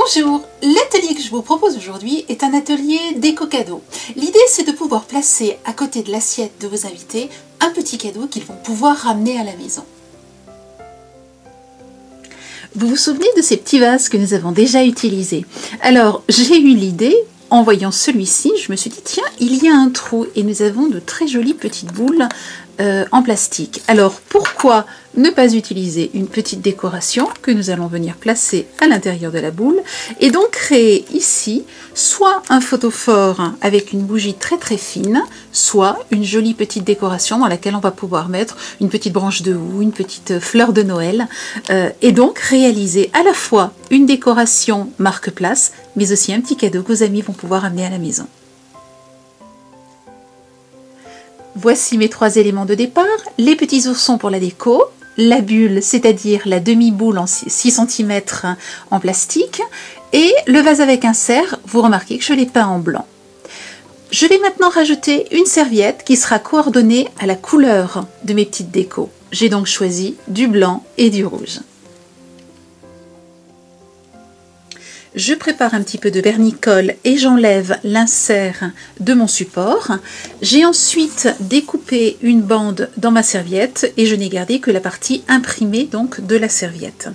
Bonjour, l'atelier que je vous propose aujourd'hui est un atelier déco-cadeau. L'idée c'est de pouvoir placer à côté de l'assiette de vos invités un petit cadeau qu'ils vont pouvoir ramener à la maison. Vous vous souvenez de ces petits vases que nous avons déjà utilisés? Alors j'ai eu l'idée, en voyant celui-ci, je me suis dit tiens, il y a un trou et nous avons de très jolies petites boules en plastique. Alors pourquoi ne pas utiliser une petite décoration que nous allons venir placer à l'intérieur de la boule et donc créer ici soit un photophore avec une bougie très très fine, soit une jolie petite décoration dans laquelle on va pouvoir mettre une petite branche de houx, une petite fleur de Noël et donc réaliser à la fois une décoration marque-place mais aussi un petit cadeau que vos amis vont pouvoir amener à la maison. Voici mes trois éléments de départ, les petits oursons pour la déco, la bulle, c'est-à-dire la demi-boule en 6 cm en plastique, et le vase avec insert, vous remarquez que je l'ai peint en blanc. Je vais maintenant rajouter une serviette qui sera coordonnée à la couleur de mes petites décos. J'ai donc choisi du blanc et du rouge. Je prépare un petit peu de vernicole et j'enlève l'insert de mon support. J'ai ensuite découpé une bande dans ma serviette et je n'ai gardé que la partie imprimée donc de la serviette.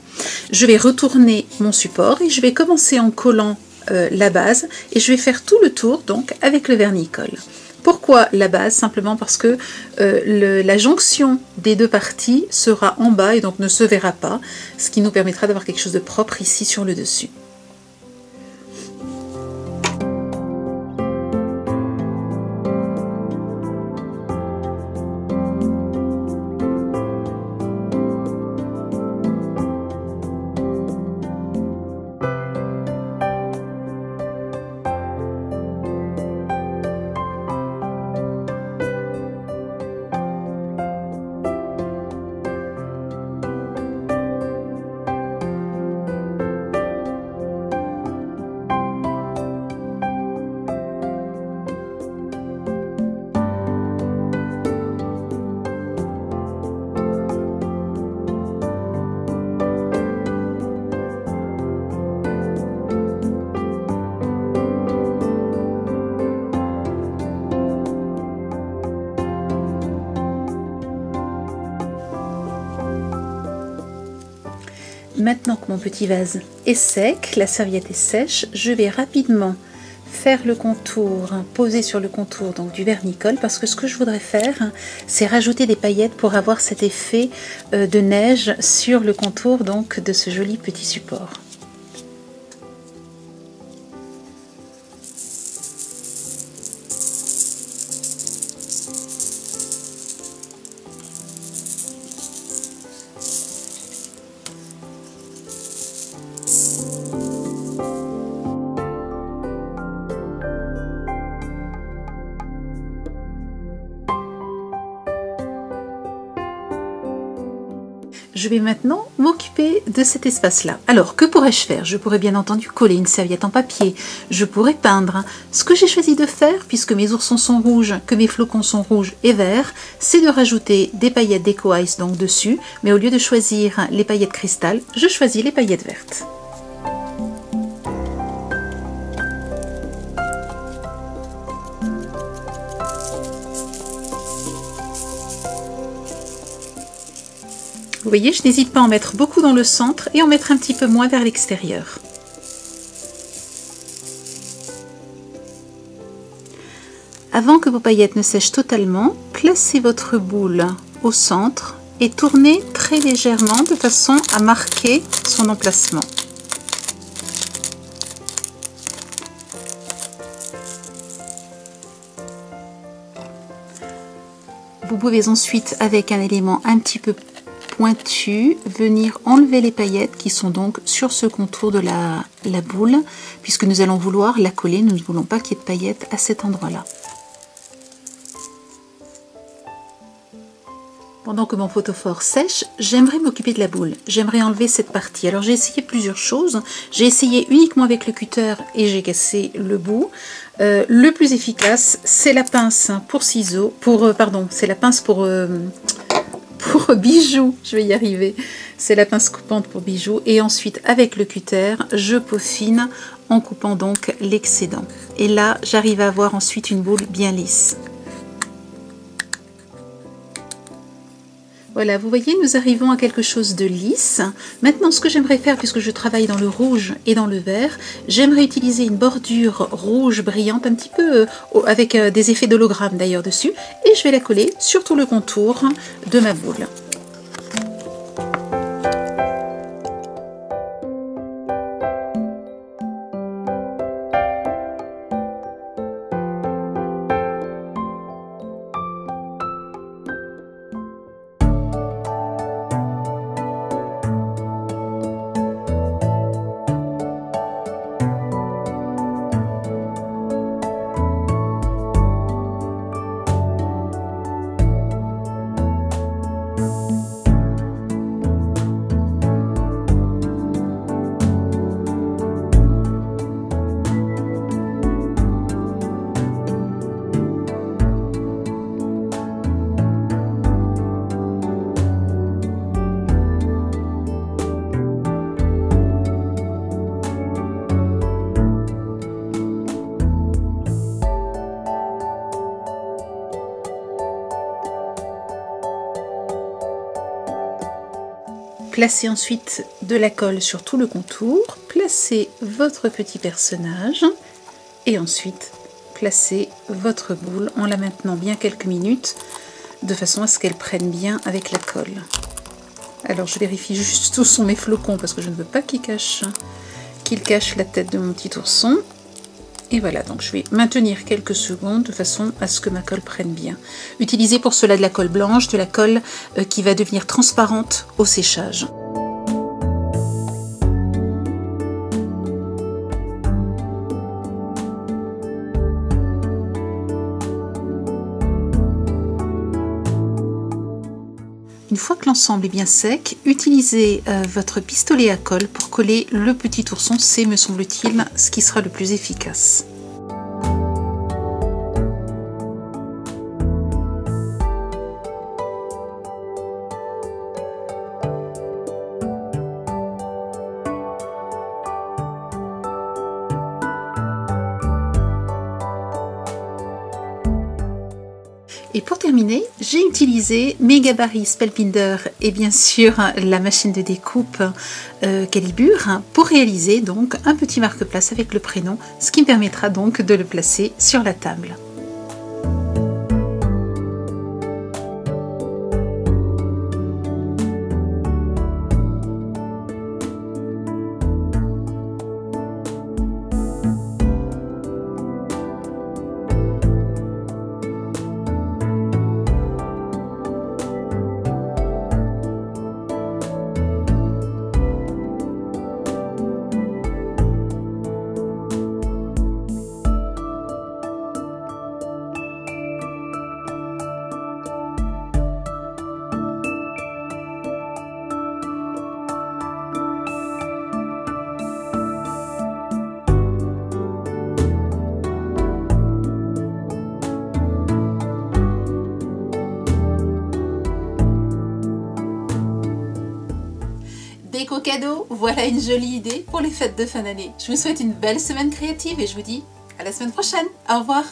Je vais retourner mon support et je vais commencer en collant la base et je vais faire tout le tour donc avec le vernicole. Pourquoi la base? Simplement parce que la jonction des deux parties sera en bas et donc ne se verra pas, ce qui nous permettra d'avoir quelque chose de propre ici sur le dessus. Maintenant que mon petit vase est sec, la serviette est sèche, je vais rapidement faire le contour, poser sur le contour donc du vernicole parce que ce que je voudrais faire, c'est rajouter des paillettes pour avoir cet effet de neige sur le contour donc de ce joli petit support. Je vais maintenant m'occuper de cet espace-là. Alors, que pourrais-je faire? Je pourrais bien entendu coller une serviette en papier, je pourrais peindre. Ce que j'ai choisi de faire, puisque mes oursons sont rouges, que mes flocons sont rouges et verts, c'est de rajouter des paillettes Déco Ice donc dessus, mais au lieu de choisir les paillettes cristal, je choisis les paillettes vertes. Vous voyez, je n'hésite pas à en mettre beaucoup dans le centre et en mettre un petit peu moins vers l'extérieur. Avant que vos paillettes ne sèchent totalement, placez votre boule au centre et tournez très légèrement de façon à marquer son emplacement. Vous pouvez ensuite, avec un élément un petit peu pointu, venir enlever les paillettes qui sont donc sur ce contour de la boule, puisque nous allons vouloir la coller, nous ne voulons pas qu'il y ait de paillettes à cet endroit-là. Pendant que mon photophore sèche, j'aimerais m'occuper de la boule. J'aimerais enlever cette partie. Alors j'ai essayé plusieurs choses. J'ai essayé uniquement avec le cutter et j'ai cassé le bout. Le plus efficace, c'est la pince pour ciseaux, c'est la pince pour pour bijoux, je vais y arriver. C'est la pince coupante pour bijoux. Et ensuite, avec le cutter, je peaufine en coupant donc l'excédent. Et là, j'arrive à avoir ensuite une boule bien lisse. Voilà, vous voyez, nous arrivons à quelque chose de lisse. Maintenant, ce que j'aimerais faire, puisque je travaille dans le rouge et dans le vert, j'aimerais utiliser une bordure rouge brillante, un petit peu avec des effets d'hologramme d'ailleurs dessus, et je vais la coller sur tout le contour de ma boule. Placez ensuite de la colle sur tout le contour, placez votre petit personnage et ensuite placez votre boule en la maintenant bien quelques minutes de façon à ce qu'elle prenne bien avec la colle. Alors je vérifie juste où sont mes flocons parce que je ne veux pas qu'ils cachent la tête de mon petit ourson. Et voilà, donc je vais maintenir quelques secondes de façon à ce que ma colle prenne bien. Utilisez pour cela de la colle blanche, de la colle qui va devenir transparente au séchage. Une fois que l'ensemble est bien sec, utilisez votre pistolet à colle pour coller le petit ourson. C'est, me semble-t-il, ce qui sera le plus efficace. Et pour terminer, j'ai utilisé mes gabarits Spellbinder et bien sûr la machine de découpe Calibur pour réaliser donc un petit marque-place avec le prénom, ce qui me permettra donc de le placer sur la table. Déco cadeau, voilà une jolie idée pour les fêtes de fin d'année. Je vous souhaite une belle semaine créative et je vous dis à la semaine prochaine. Au revoir.